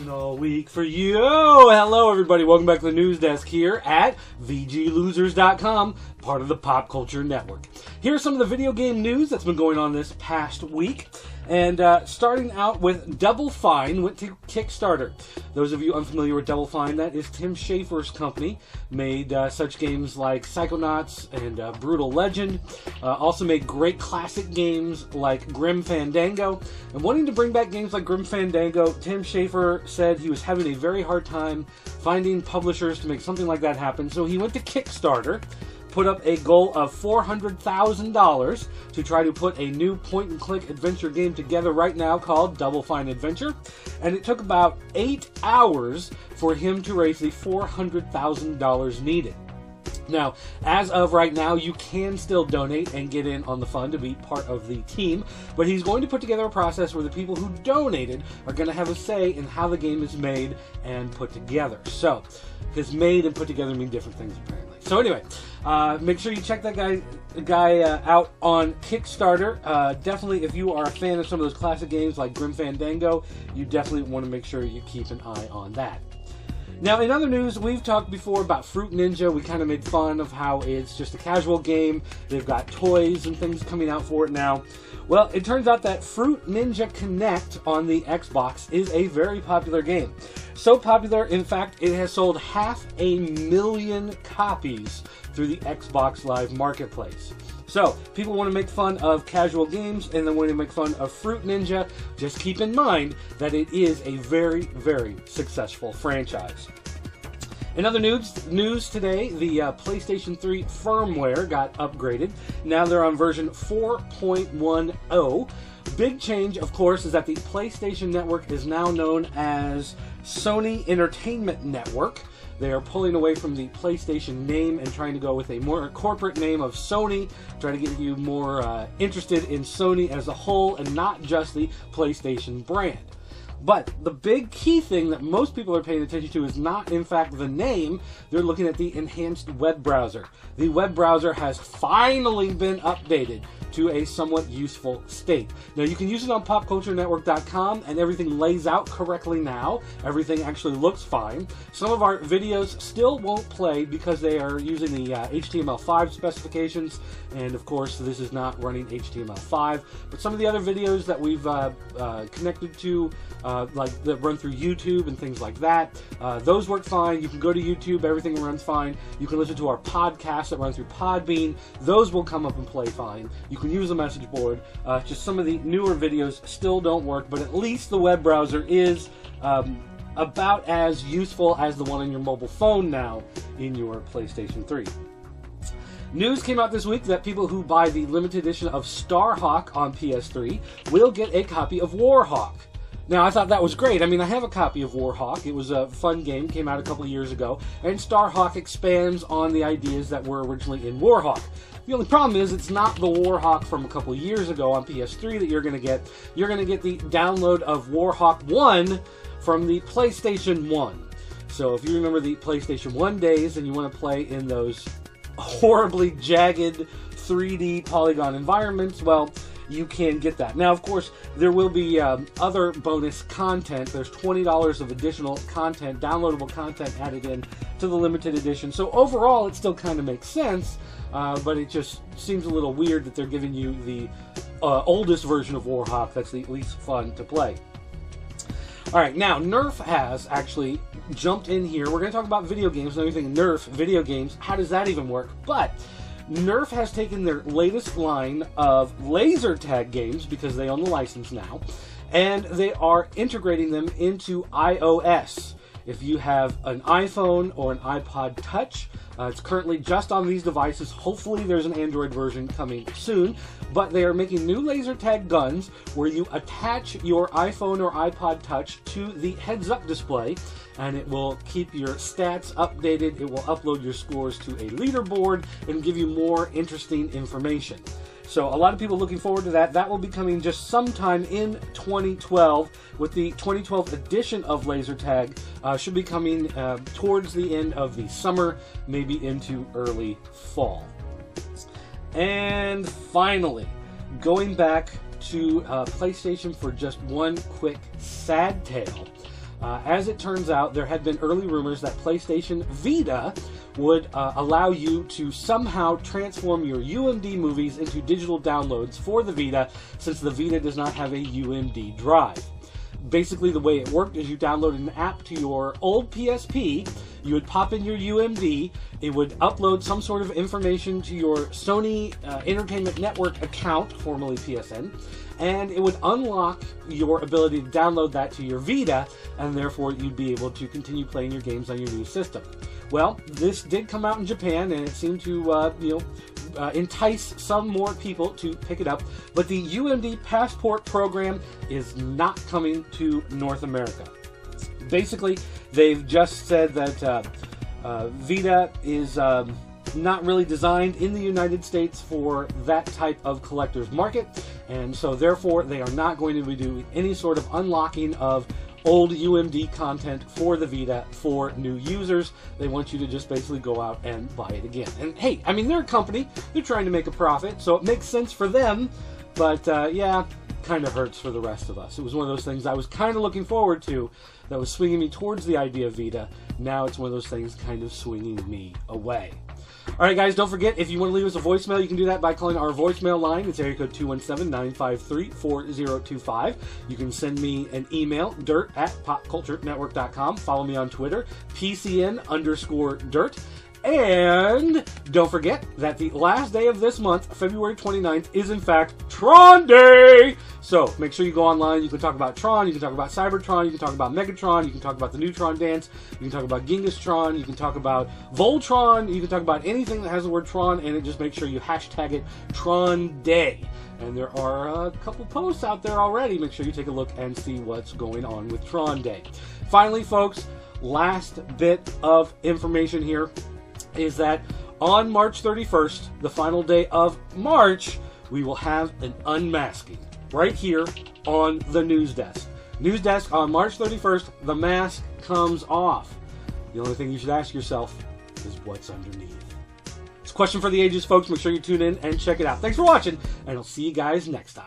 Racing all week for you. Hello, everybody. Welcome back to the news desk here at VGLosers.com, part of the Pop Culture Network. Here's some of the video game news that's been going on this past week. And starting out with Double Fine went to Kickstarter. Those of you unfamiliar with Double Fine, that is Tim Schafer's company. Made such games like Psychonauts and Brutal Legend. Also made great classic games like Grim Fandango. And wanting to bring back games like Grim Fandango, Tim Schafer said he was having a very hard time finding publishers to make something like that happen. So he went to Kickstarter, put up a goal of $400,000 to try to put a new point-and-click adventure game together right now called Double Fine Adventure. And it took about 8 hours for him to raise the $400,000 needed. Now, as of right now, you can still donate and get in on the fund to be part of the team, but he's going to put together a process where the people who donated are going to have a say in how the game is made and put together. So, because made and put together mean different things apparently. So anyway, make sure you check that guy out on Kickstarter. Definitely, if you are a fan of some of those classic games like Grim Fandango, you definitely want to make sure you keep an eye on that. Now, in other news, we've talked before about Fruit Ninja. We kind of made fun of how it's just a casual game. They've got toys and things coming out for it now. Well, it turns out that Fruit Ninja Connect on the Xbox is a very popular game. So popular, in fact, it has sold 500,000 copies through the Xbox Live Marketplace. So, people want to make fun of casual games and then want to make fun of Fruit Ninja. Just keep in mind that it is a very, very successful franchise. In other news today, the PlayStation 3 firmware got upgraded. Now they're on version 4.10. Big change, of course, is that the PlayStation Network is now known as Sony Entertainment Network. They are pulling away from the PlayStation name and trying to go with a more corporate name of Sony, trying to get you more interested in Sony as a whole and not just the PlayStation brand. But the big key thing that most people are paying attention to is not, in fact, the name. They're looking at the enhanced web browser. The web browser has finally been updated to a somewhat useful state. Now, you can use it on popculturenetwork.com, and everything lays out correctly now. Everything actually looks fine. Some of our videos still won't play because they are using the HTML5 specifications, and of course, this is not running HTML5. But some of the other videos that we've connected to, like that run through YouTube and things like that, those work fine. You can go to YouTube, everything runs fine. You can listen to our podcasts that run through Podbean. Those will come up and play fine. You can use the message board. Just some of the newer videos still don't work, but at least the web browser is about as useful as the one on your mobile phone now in your PlayStation 3. News came out this week that people who buy the limited edition of Starhawk on PS3 will get a copy of Warhawk. Now, I thought that was great. I mean, I have a copy of Warhawk. It was a fun game, came out a couple of years ago, and Starhawk expands on the ideas that were originally in Warhawk. The only problem is it's not the Warhawk from a couple of years ago on PS3 that you're going to get. You're going to get the download of Warhawk 1 from the PlayStation 1. So if you remember the PlayStation 1 days and you want to play in those horribly jagged 3D polygon environments, well, you can get that. Now, of course, there will be other bonus content. There's $20 of additional content, downloadable content added in to the limited edition. So overall, it still kind of makes sense, but it just seems a little weird that they're giving you the oldest version of Warhawk that's the least fun to play. All right, now, Nerf has actually jumped in here. We're going to talk about video games and everything. Nerf, video games, how does that even work? But Nerf has taken their latest line of laser tag games, because they own the license now, and they are integrating them into iOS. If you have an iPhone or an iPod Touch, it's currently just on these devices. Hopefully there's an Android version coming soon, but they are making new laser tag guns where you attach your iPhone or iPod Touch to the heads-up display, and it will keep your stats updated. It will upload your scores to a leaderboard and give you more interesting information. So a lot of people looking forward to that. That will be coming just sometime in 2012, with the 2012 edition of laser tag should be coming towards the end of the summer, maybe into early fall. And finally, going back to PlayStation for just one quick sad tale. As it turns out, there had been early rumors that PlayStation Vita would allow you to somehow transform your UMD movies into digital downloads for the Vita, since the Vita does not have a UMD drive. Basically, the way it worked is you downloaded an app to your old PSP, you would pop in your UMD, it would upload some sort of information to your Sony Entertainment Network account, formerly PSN, and it would unlock your ability to download that to your Vita, and therefore you'd be able to continue playing your games on your new system. Well, this did come out in Japan, and it seemed to, entice some more people to pick it up, but the UMD Passport program is not coming to North America. Basically, they've just said that Vita is not really designed in the United States for that type of collector's market, and so therefore they are not going to be doing any sort of unlocking of old UMD content for the Vita for new users. They want you to just basically go out and buy it again. And hey, I mean, they're a company, they're trying to make a profit, so it makes sense for them, but yeah, kind of hurts for the rest of us. It was one of those things I was kind of looking forward to that was swinging me towards the idea of Vita. Now it's one of those things kind of swinging me away. Alright guys, don't forget, if you want to leave us a voicemail, you can do that by calling our voicemail line. It's area code 217-953-4025. You can send me an email, dirt@popculturenetwork.com. Follow me on Twitter, PCN_dirt. And don't forget that the last day of this month, February 29th, is in fact Tron Day! So make sure you go online. You can talk about Tron, you can talk about Cybertron, you can talk about Megatron, you can talk about the new Tron dance, you can talk about Genghis Tron, you can talk about Voltron, you can talk about anything that has the word Tron in it. Just make sure you hashtag it Tron Day. And there are a couple posts out there already. Make sure you take a look and see what's going on with Tron Day. Finally, folks, last bit of information here is that on March 31st, the final day of March, we will have an unmasking right here on the news desk. News desk on March 31st, the mask comes off. The only thing you should ask yourself is what's underneath. It's a question for the ages, folks. Make sure you tune in and check it out. Thanks for watching, and I'll see you guys next time.